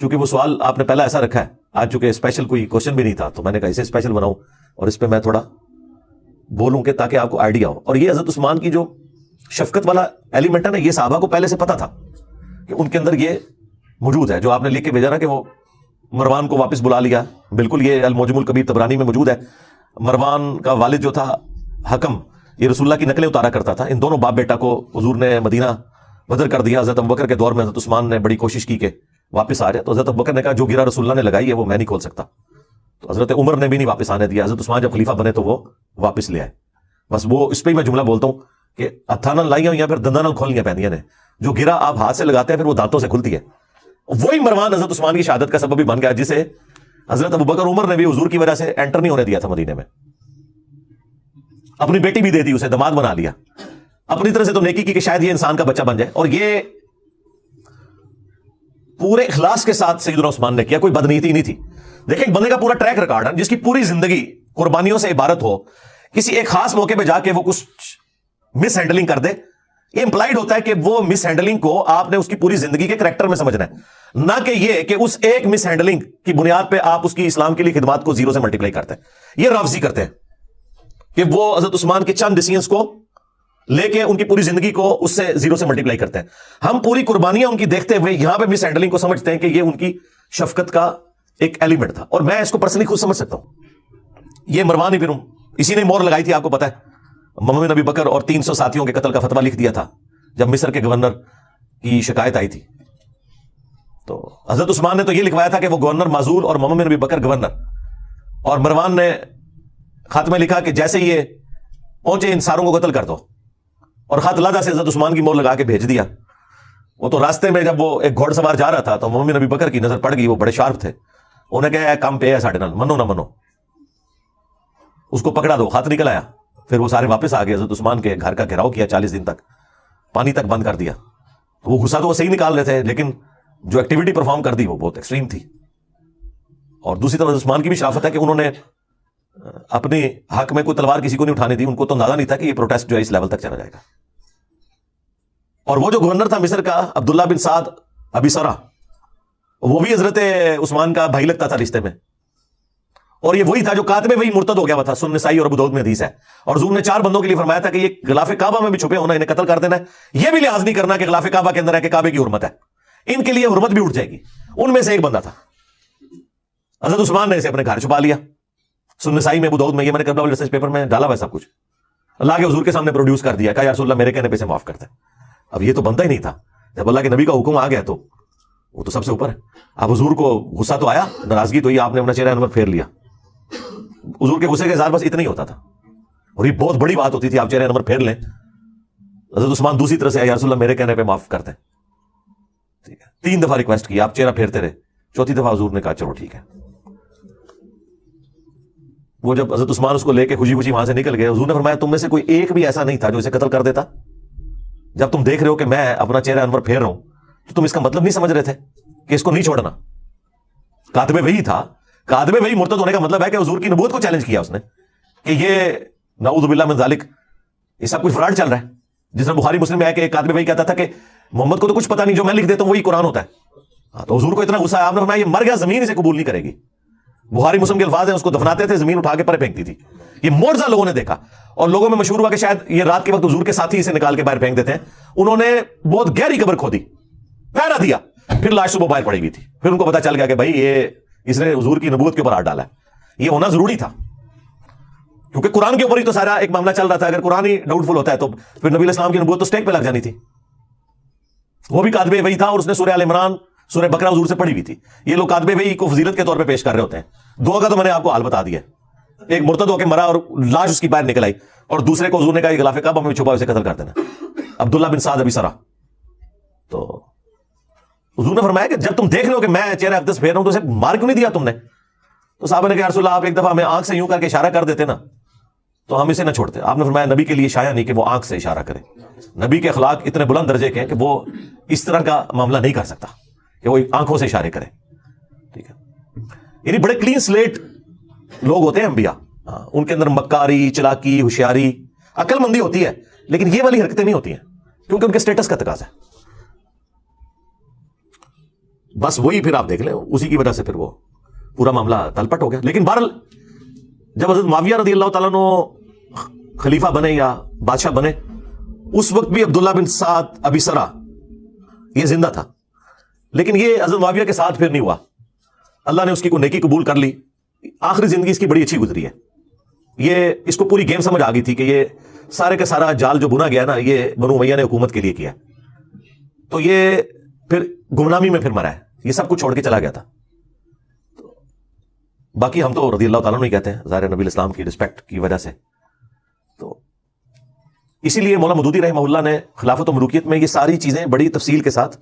چونکہ وہ سوال آپ نے پہلا ایسا رکھا ہے آج، چونکہ اسپیشل کوئی کوشچن بھی نہیں تھا تو میں نے کہا اسے اسپیشل بناؤں اور اس پہ میں تھوڑا بولوں کہ تاکہ آپ کو آئیڈیا ہو. اور یہ حضرت عثمان کی جو شفقت والا ایلیمنٹ ہے نا، یہ صحابہ کو پہلے سے پتا تھا کہ ان کے اندر یہ موجود ہے. جو آپ نے لکھ کے بھیجا نا کہ وہ مروان کو واپس بلا لیا، بالکل یہ المعجم الکبیر طبرانی میں موجود ہے. مروان کا والد جو تھا حکم، یہ رسول اللہ کی نقلیں اتارا کرتا تھا. ان دونوں باپ بیٹا کو حضور نے مدینہ بدر کر دیا. حضرت ابوبکر کے دور میں حضرت عثمان نے بڑی کوشش کی کہ واپس آ جائے، تو حضرت ابوبکر نے کہا جو گرا رسول اللہ نے لگائی ہے وہ میں نہیں کھول سکتا. تو حضرت عمر نے بھی نہیں واپس آنے دیا. حضرت عثمان جب خلیفہ بنے تو وہ واپس لے آئے. بس وہ اس پہ ہی میں جملہ بولتا ہوں کہ ہتھاں لائیاں ہوئی ہیں پھر دنداں نال کھولنیاں پہنیاں نے. جو گرا آپ ہاتھ سے لگاتے ہیں پھر وہ دانتوں سے کھلتی ہے. وہی مروان حضرت عثمان کی شہادت کا سبب بھی بن گیا، جسے حضرت ابوبکر عمر نے بھی حضور کی وجہ سے انٹر نہیں ہونے دیا تھا مدینے میں. اپنی بیٹی بھی دے دی، اسے داماد بنا لیا. اپنی طرح سے تو نیکی کی کہ شاید یہ انسان کا بچہ بن جائے. اور یہ پورے اخلاص کے ساتھ سیدنا عثمان نے کیا، کوئی بدنیتی نہیں تھی. دیکھیں ایک بندے کا پورا ٹریک ریکارڈ ہے جس کی پوری زندگی قربانیوں سے عبارت ہو، کسی ایک خاص موقع پہ جا کے وہ کچھ مس ہینڈلنگ کر دے. یہ امپلائڈ ہوتا ہے کہ وہ مس ہینڈلنگ کو آپ نے اس کی پوری زندگی کے کریکٹر میں سمجھنا ہے، نہ کہ یہ کہ اس ایک مس ہینڈلنگ کی بنیاد پہ آپ اس کی اسلام کے لیے خدمات کو زیرو سے ملٹیپلائی کرتے ہیں. یہ رافضی کرتے ہیں کہ وہ حضرت عثمان کے چند ڈیسیژنز کو لے کے ان کی پوری زندگی کو اس سے زیرو سے ملٹیپلائی کرتے ہیں. ہم پوری قربانیاں ان کی دیکھتے ہوئے یہاں پہ مس ہینڈلنگ کو سمجھتے ہیں کہ یہ ان کی شفقت کا ایک ایلیمنٹ تھا. اور میں اس کو پرسنلی خود سمجھ سکتا ہوں. یہ مروان ہی پھر اسی نے مور لگائی تھی، آپ کو پتا ہے. محمد نبی بکر اور 300 ساتھیوں کے قتل کا فتویٰ لکھ دیا تھا جب مصر کے گورنر کی شکایت آئی تھی. تو حضرت عثمان نے تو یہ لکھوایا تھا کہ وہ گورنر معزول اور محمد نبی بکر گورنر، اور مروان نے خط میں لکھا کہ جیسے یہ پہنچے ان ساروں کو قتل کر دو، اور خط لادہ سے حضرت عثمان کی مور لگا کے بھیج دیا. وہ تو راستے میں جب وہ ایک گھوڑ سوار جا رہا تھا تو محمد نبی بکر کی نظر پڑ گئی، وہ بڑے شارپ تھے. انہیں کہا کام پہ ہے ساڑھے نال، منو نہ منو، اس کو پکڑا دو. خط نکل آیا. پھر وہ سارے واپس آ گئے. حضرت عثمان کے گھر کا گھیراؤ کیا 40 دن تک، پانی تک بند کر دیا. وہ غصہ تو وہ صحیح نکال رہے تھے لیکن جو ایکٹیویٹی پرفارم کر دی وہ بہت ایکسٹریم تھی. اور دوسری طرف عثمان کی بھی شرافت ہے کہ انہوں نے اپنے حق میں کوئی تلوار کسی کو نہیں اٹھانے دی. ان کو تو اندازہ نہیں تھا کہ یہ پروٹیسٹ جو ہے اس لیول تک چلا جائے گا. اور وہ جو گورنر تھا مصر کا عبداللہ بن سعد ابی سرا، وہ بھی حضرت عثمان کا بھائی لگتا تھا رشتے میں. اور یہ وہی تھا جو کاتب وہی مرتد ہو گیا ہوا تھا. سنن نسائی اور ابو داؤد میں حدیث ہے. اور حضور نے 4 بندوں کے لیے فرمایا تھا کہ یہ غلاف کعبہ میں بھی چھپے ہونا، انہیں قتل کر دینا ہے. یہ بھی لحاظ نہیں کرنا کہ غلاف کعبہ کے اندر ہے کہ کعبے کی حرمت ہے، ان کے لیے حرمت بھی اٹھ جائے گی. ان میں سے ایک بندہ تھا. حضرت عثمان نے اسے اپنے گھر چھپا لیا. سنن نسائی میں ابو داؤد میں، یہ میں نے کربلا ریسرچ پیپر میں ڈالا ہوا سب کچھ. اللہ کے حضور کے سامنے پروڈیوس کر دیا، کہا یا رسول اللہ میرے کہنے پہ سے معاف کرتے. اب یہ تو بندہ ہی نہیں تھا. جب اللہ کے نبی کا حکم آ گیا تو وہ تو سب سے اوپر ہے. اب حضور کو غصہ تو آیا، ناراضگی تو یہ آپ نے اپنا چہرہ انور پھیر لیا. حضور کے غصے کا اظہار بس اتنا ہی ہوتا تھا اور یہ بہت بڑی بات ہوتی تھی، آپ چہرہ انور پھیر لیں. حضرت عثمان دوسری طرح سے یا رسول اللہ میرے کہنے پہ معاف کرتے. ٹھیک ہے، 3 دفعہ ریکویسٹ کی، آپ چہرہ پھیرتے رہے. 4تھی دفعہ حضور نے کہا چلو ٹھیک ہے. وہ جب حضرت عثمان اس کو لے کے خوشی خوشی وہاں سے نکل گئے، حضور نے فرمایا تم میں سے کوئی ایک بھی ایسا نہیں تھا جو اسے قتل کر دیتا. جب تم دیکھ رہے ہو کہ میں اپنا چہرہ انور پھیر رہا ہوں تو تم اس کا مطلب نہیں سمجھ رہے تھے کہ اس کو نہیں چھوڑنا. کاتب وہی تھا. کاتب وہی مرتد ہونے کا مطلب ہے کہ حضور کی نبوت کو چیلنج کیا اس نے کہ یہ نعوذ باللہ من ذالک، یہ سب کچھ فراڈ چل رہا ہے. جس طرح بخاری مسلم میں ہے کہ ایک کاتب وہی کہتا تھا کہ محمد کو تو کچھ پتا نہیں، جو میں لکھ دیتا ہوں وہی قرآن ہوتا ہے. تو حضور کو اتنا غصہ ہے، آپ نے فرمایا یہ مر گیا، زمین اسے قبول نہیں کرے گی. بخاری مسلم کے الفاظ ہیں، اس کو دفناتے تھے، زمین اٹھا کے پرے پھینکتی تھی. یہ معجزہ لوگوں نے دیکھا اور لوگوں میں مشہور ہوا کہ شاید یہ رات کے وقت حضور کے ساتھی اسے نکال کے باہر پھینک دیتے ہیں. انہوں نے بہت گہری قبر کھودی، پہرا دیا، پھر لاش صبح باہر پڑی ہوئی تھی. پھر ان کو پتا چل گیا کہ بھائی یہ اس نے حضور کی نبوت کے اوپر ہاتھ ڈالا ہے. یہ ہونا ضروری تھا کیونکہ قرآن کے اوپر ہی تو سارا ایک معاملہ چل رہا تھا. اگر قرآن ہی ڈاؤٹ فل ہوتا ہے تو پھر نبی علیہ السلام کی نبوت تو سٹیک پہ لگ جانی تھی. وہ بھی کاتب وہی تھا اور اس نے سورہ آل عمران، سورہ بقرہ حضور سے پڑھی ہوئی تھی. یہ لوگ کاتب وہی کو فضیلت کے طور پہ پیش کر رہے ہوتے ہیں. 2 کا تو میں نے آپ کو حال بتا دیا. ایک مرتد ہو کے مرا اور لاش اس کی باہر نکل آئی، اور دوسرے کو حضور نے کہا یہ غلاف کعبہ میں چھپا اسے قتل کر دینا، عبداللہ بن سعد ابی سرا. تو حضور نے فرمایا کہ جب تم دیکھ رہے ہو کہ میں چہرہ اقدس پھیر رہا ہوں تو اسے مار کیوں نہیں دیا تم نے؟ تو صحابہ نے کہا یا رسول اللہ آپ ایک دفعہ ہمیں آنکھ سے یوں کر کے اشارہ کر دیتے نا تو ہم اسے نہ چھوڑتے. آپ نے فرمایا نبی کے لیے شایع نہیں کہ وہ آنکھ سے اشارہ کرے. نبی کے اخلاق اتنے بلند درجے کے ہیں کہ وہ اس طرح کا معاملہ نہیں کر سکتا کہ وہ آنکھوں سے اشارے کرے. ٹھیک ہے، یعنی بڑے کلین سلیٹ لوگ ہوتے ہیں انبیاء. ان کے اندر مکاری، چلاکی، ہوشیاری، عقل مندی ہوتی ہے، لیکن یہ والی حرکتیں نہیں ہوتی ہیں کیونکہ ان کے سٹیٹس کا تقاضا ہے. بس وہی پھر آپ دیکھ لیں اسی کی وجہ سے پھر وہ پورا معاملہ تلپٹ ہو گیا. لیکن بہرحال جب حضرت معاویہ رضی اللہ تعالیٰ عنہ خلیفہ بنے یا بادشاہ بنے, اس وقت بھی عبداللہ بن سعد ابی سرا یہ زندہ تھا, لیکن یہ حضرت معاویہ کے ساتھ پھر نہیں ہوا. اللہ نے اس کی کوئی نیکی قبول کر لی, آخری زندگی اس کی بڑی اچھی گزری ہے. یہ اس کو پوری گیم سمجھ آ گئی تھی کہ یہ سارے کا سارا جال جو بنا گیا نا یہ بنو امیہ نے حکومت کے لیے کیا, تو یہ پھر گمنامی میں پھر مرا ہے, یہ سب کچھ چھوڑ کے چلا گیا تھا. باقی ہم تو رضی اللہ تعالیٰ نہیں کہتے ہیں, ظاہر نبی الاسلام کی رسپیکٹ کی وجہ سے. تو اسی لیے مولانا مودودی رحمہ اللہ نے خلافت و ملوکیت میں یہ ساری چیزیں بڑی تفصیل کے ساتھ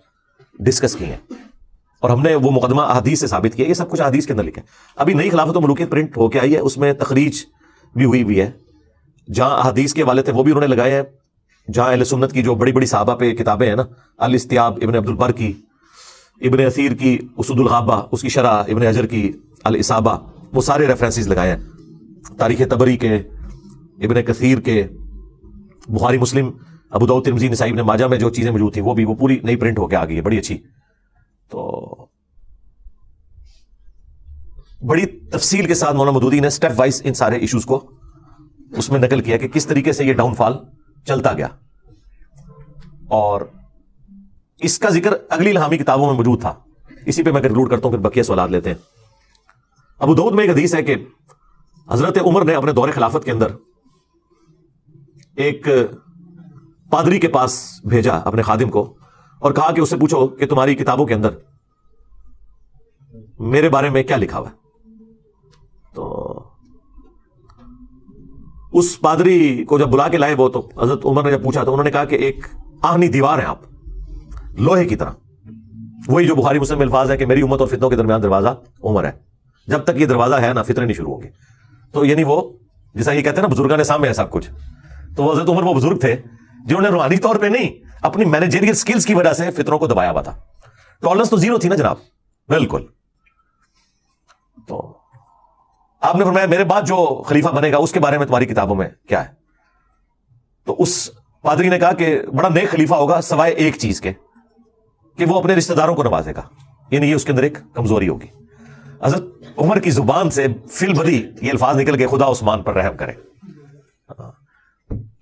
ڈسکس کی ہیں, اور ہم نے وہ مقدمہ احادیث سے ثابت کیا. یہ سب کچھ احادیث کے اندر لکھا ہے. ابھی نئی خلافت و ملوکیت پرنٹ ہو کے آئی ہے, اس میں تخریج بھی ہوئی ہے. جہاں احادیث کے حوالے تھے وہ بھی انہوں نے لگائے ہیں, جہاں اہل سنت کی جو بڑی بڑی صحابہ پہ کتابیں ہیں نا, الاستیاب ابن عبد البر کی, ابن اثیر کی اسود الغابہ اس کی شرح, ابن حجر کی الاصابہ, وہ سارے ریفرنسز لگائے ہیں. تاریخ طبری کے, ابن کثیر کے, بخاری مسلم ابو داؤد ترمذی نسائی ابن ماجہ میں جو چیزیں موجود تھیں وہ پوری نئی پرنٹ ہو کے آ گئی ہے, بڑی اچھی. تو بڑی تفصیل کے ساتھ مولانا مودودی نے سٹیپ وائز ان سارے ایشوز کو اس میں نقل کیا کہ کس طریقے سے یہ ڈاؤن فال چلتا گیا, اور اس کا ذکر اگلی الہامی کتابوں میں موجود تھا. اسی پہ میں کنکلوڈ کرتا ہوں, پھر بقیہ سوالات لیتے ہیں. ابو داؤد میں ایک حدیث ہے کہ حضرت عمر نے اپنے دور خلافت کے اندر ایک پادری کے پاس بھیجا اپنے خادم کو, اور کہا کہ اس سے پوچھو کہ تمہاری کتابوں کے اندر میرے بارے میں کیا لکھا ہوا ہے. تو اس پادری کو جب بلا کے لائے وہ, تو حضرت عمر نے جب پوچھا تو انہوں نے کہا کہ ایک آہنی دیوار ہے آپ, لوہے کی طرح. وہی جو بخاری مسلم میں الفاظ ہے کہ میری امت اور فتنوں کے درمیان دروازہ عمر ہے, جب تک یہ دروازہ ہے نا فطرے نہیں شروع ہوں گے. تو یعنی وہ جیسا یہ کہتے ہیں نا بزرگان سامنے ہے سب کچھ, تو وہ حضرت عمر وہ بزرگ تھے جنہوں نے روحانی طور پہ نہیں اپنی مینیجریل سکلز کی وجہ سے فطروں کو دبایا ہوا تھا. ٹالرنس تو زیرو تھی نا جناب, بالکل. تو آپ نے فرمایا میرے بعد جو خلیفہ بنے گا اس کے بارے میں تمہاری کتابوں میں کیا ہے. تو اس پادری نے کہا کہ بڑا نیک خلیفہ ہوگا سوائے ایک چیز کے کہ وہ اپنے رشتہ داروں کو نوازے گا, یعنی یہ اس کے اندر ایک کمزوری ہوگی. حضرت عمر کی زبان سے فی البدی یہ الفاظ نکل کے خدا عثمان پر رحم کرے.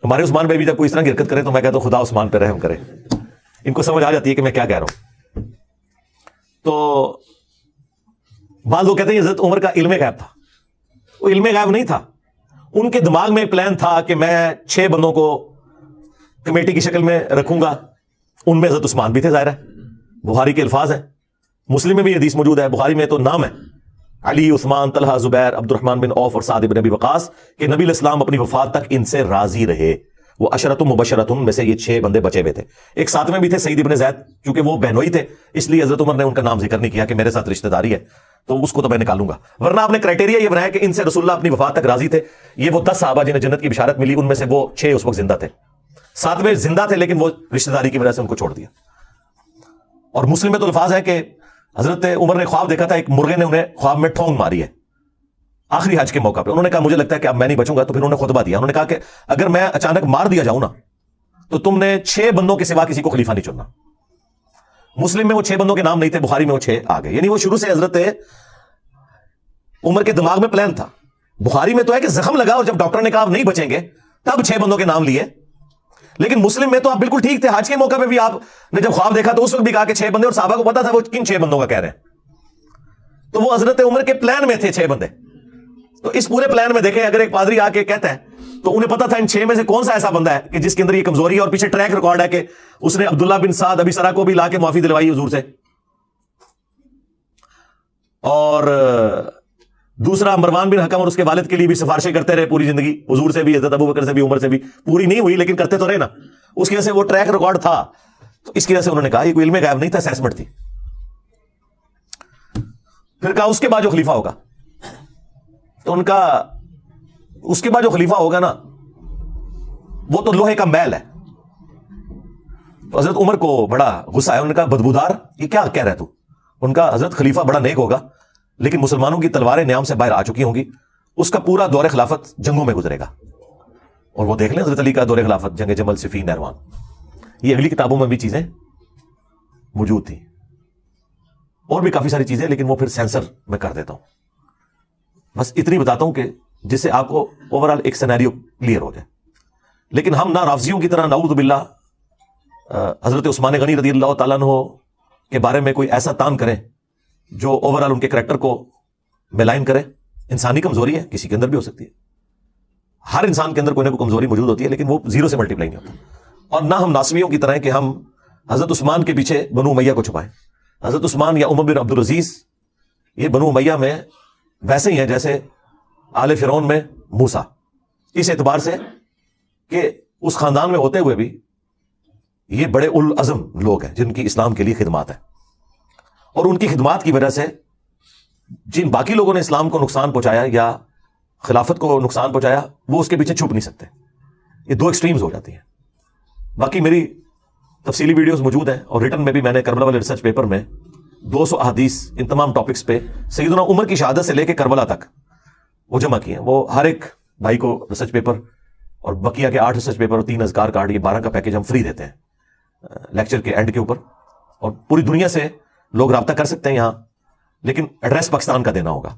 ہمارے عثمان بھائی بھی جب کوئی اس طرح کی حرکت کرے تو میں کہتا ہوں خدا عثمان پہ رحم کرے. ان کو سمجھ آ جاتی ہے کہ میں کیا کہہ رہا ہوں. تو بعض لوگ کہتے ہیں حضرت عمر کا علم غیب تھا. وہ علم غیب نہیں تھا, ان کے دماغ میں پلان تھا کہ میں 6 بندوں کو کمیٹی کی شکل میں رکھوں گا. ان میں حضرت عثمان بھی تھے, ظاہر ہے بخاری کے الفاظ ہیں, مسلم میں بھی حدیث موجود ہے, بخاری میں تو نام ہے علی, عثمان, طلحہ, زبیر, عبد الرحمن بن عوف اور سعد بن ابی وقاص کہ نبی الاسلام اپنی وفات تک ان سے راضی رہے. وہ عشرۃ مبشرۃ میں سے یہ 6 بندے بچے ہوئے تھے. ایک 7ویں بھی تھے سعید بن زید, چونکہ وہ بہنوئی تھے اس لیے حضرت عمر نے ان کا نام ذکر نہیں کیا کہ میرے ساتھ رشتہ داری ہے تو اس کو تو میں نکالوں گا, ورنہ آپ نے کرائٹیریا یہ بنایا کہ ان سے رسول اللہ اپنی وفات تک راضی تھے. یہ وہ 10 صحابہ جنہیں جنت کی بشارت ملی, ان میں سے وہ 6 اس وقت زندہ تھے, 7ویں زندہ تھے لیکن وہ رشتہ داری کی وجہ سے ان کو چھوڑ دیا. اور مسلم میں تو الفاظ ہے کہ حضرت عمر نے خواب دیکھا تھا, ایک مرغے نے انہیں خواب میں ٹھونگ ماری ہے آخری حج کے موقع پہ. انہوں نے کہا مجھے لگتا ہے کہ اب میں نہیں بچوں گا, تو پھر انہوں نے خطبہ دیا. انہوں نے کہا کہ اگر میں اچانک مار دیا جاؤں نا تو تم نے 6 بندوں کے سوا کسی کو خلیفہ نہیں چننا. مسلم میں وہ 6 بندوں کے نام نہیں تھے, بخاری میں وہ 6 آ گئے. یعنی وہ شروع سے حضرت عمر کے دماغ میں پلان تھا. بخاری میں تو ہے کہ زخم لگا اور جب ڈاکٹر نے کہا آپ نہیں بچیں گے تب 6 بندوں کے نام لیے. لیکن مسلم میں تو آپ بالکل ٹھیک تھے, حج کے موقع پہ بھی آپ نے جب خواب دیکھا تو اس وقت بھی کہا کہ 6 بندے, اور صحابہ کو پتا تھا وہ کن 6 بندوں کا کہہ رہے ہیں. تو وہ حضرت عمر کے پلان میں تھے 6 بندے. تو اس پورے پلان میں دیکھیں اگر ایک پادری آ کے کہتا ہے تو انہیں پتا تھا ان 6 میں سے کون سا ایسا بندہ ہے کہ جس کے اندر یہ کمزوری ہے, اور پیچھے ٹریک ریکارڈ ہے کہ اس نے عبداللہ بن سعد ابی سرا کو بھی لا کے معافی دلوائی حضور سے. اور دوسرا مروان بن حکم اور اس کے والد کے لیے بھی سفارشیں کرتے رہے پوری زندگی, حضور سے بھی, حضرت ابو بکر سے بھی, عمر سے بھی. پوری نہیں ہوئی لیکن کرتے تو رہے نا, اس کی وجہ سے وہ ٹریک ریکارڈ تھا. تو اس کی وجہ سے انہوں نے کہا یہ کوئی علم غیب نہیں تھا, اسیسمنٹ تھی. پھر کہا اس کے بعد جو خلیفہ ہوگا, تو ان کا اس کے بعد جو خلیفہ ہوگا نا وہ تو لوہے کا میل ہے. تو حضرت عمر کو بڑا غصہ آیا, انہوں نے کہا بدبودار یہ کیا کہہ رہے تو. ان کا حضرت خلیفہ بڑا نیک ہوگا لیکن مسلمانوں کی تلواریں نیام سے باہر آ چکی ہوں گی, اس کا پورا دور خلافت جنگوں میں گزرے گا. اور وہ دیکھ لیں حضرت علی کا دور خلافت, جنگ جمل, صفین, نہروان, یہ اگلی کتابوں میں بھی چیزیں موجود تھیں. اور بھی کافی ساری چیزیں، لیکن وہ پھر سینسر میں کر دیتا ہوں. بس اتنی بتاتا ہوں کہ جس سے آپ کو اوورال ایک سینیریو کلیئر ہو جائے. لیکن ہم نہ رافضیوں کی طرح نعوذ باللہ حضرت عثمان غنی رضی اللہ تعالیٰ عنہ کے بارے میں کوئی ایسا تان کریں جو اوورال ان کے کریکٹر کو ملائن کرے. انسانی کمزوری ہے، کسی کے اندر بھی ہو سکتی ہے، ہر انسان کے اندر کوئی نہ کوئی کمزوری موجود ہوتی ہے، لیکن وہ زیرو سے ملٹیپلائی نہیں ہوتا. اور نہ ہم ناصبیوں کی طرح ہیں کہ ہم حضرت عثمان کے پیچھے بنو امیہ کو چھپائیں. حضرت عثمان یا عمر بن عبدالعزیز یہ بنو امیہ میں ویسے ہی ہیں جیسے آل فرعون میں موسیٰ، اس اعتبار سے کہ اس خاندان میں ہوتے ہوئے بھی یہ بڑے العزم لوگ ہیں جن کی اسلام کے لیے خدمات ہے، اور ان کی خدمات کی وجہ سے جن باقی لوگوں نے اسلام کو نقصان پہنچایا یا خلافت کو نقصان پہنچایا وہ اس کے پیچھے چھپ نہیں سکتے. یہ دو ایکسٹریمز ہو جاتی ہیں. باقی میری تفصیلی ویڈیوز موجود ہیں، اور ریٹن میں بھی میں نے کربلا والے ریسرچ پیپر میں 200 احادیث ان تمام ٹاپکس پہ سیدنا عمر کی شہادت سے لے کے کربلا تک وہ جمع کیے ہیں. وہ ہر ایک بھائی کو ریسرچ پیپر اور بقیہ کے 8 ریسرچ پیپر اور 3 اذکار کارڈ، یہ 12 کا پیکج ہم فری دیتے ہیں لیکچر کے اینڈ کے اوپر. اور پوری دنیا سے لوگ رابطہ کر سکتے ہیں یہاں، لیکن ایڈریس پاکستان کا دینا ہوگا.